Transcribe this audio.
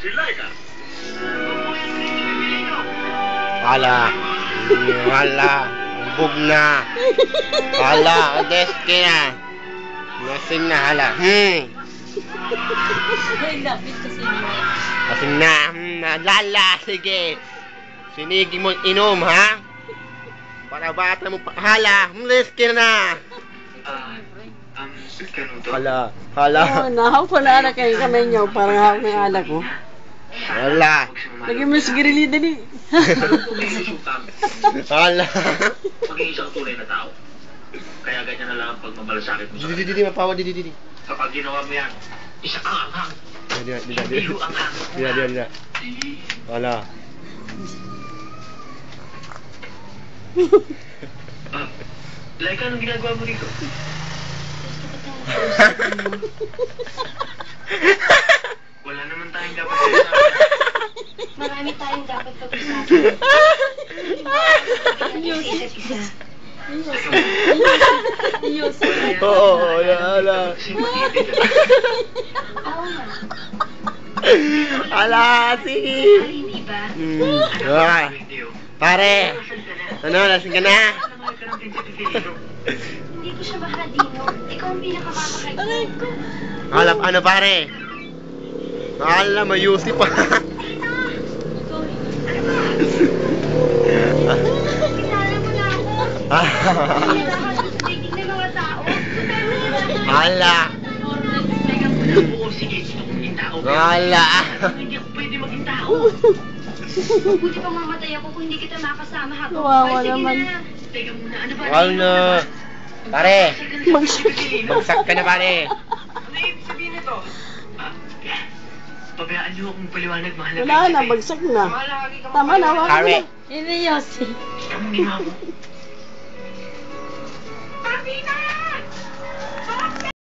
si Laika. Hala. Hala. Bug na. Hala. Deske na. Lasing na hala. Ay, lapit kasi mo. Lasing na. Lala. Sige. Sinigi mo inom ha. Para bata mo pa. Hala. Deske na. Hala. Hala. Oh, nahawak pa na anak kayo kamay niyo. Parang hawak ng anak ko. Hala. Lagyan mo sa girili dali. Hala. Maging isang tunay na tao. Kaya ganyan na lang ang pagmamalasakit mo sa kanya. Didi mapawa didi. Kapag ginawa mo yan, isa kang anghang. Didi. Iyo ang anghang. Didi. Hala. Laika, anong ginagawa mo rito? Wala naman tayong dapat pag-usapan. Marami tayong dapat pag-usapan. Isa-isa. Oo, hala. Oo nga. Hala, sige. Ay, hindi ba? Pare. Ano, lasing ka na? Hindi ko siya mahadino. Ikaw ang pinakamamahal ko. Hala, ano pare? Hala, mayusi pa. Kilala mo na ako. Kailangan ko sa dating ng mga tao. Hala. Oo, sige, gusto kong maging tao. Hala. Hindi ako pwede maging tao. Buti pa mamatay ako kung hindi kita makasama habang Kawawa buhay. Sige naman. na. Teka muna, ano ba? Hala. Pare. Bagsak ka na pare. Ano ibig sabihin nito? Pabayaan niyo akong paliwanag, mahal na Wala na, bagsak na. Tama na, wala Pare. na. Hindi, Yossi. Kamunin mo ako.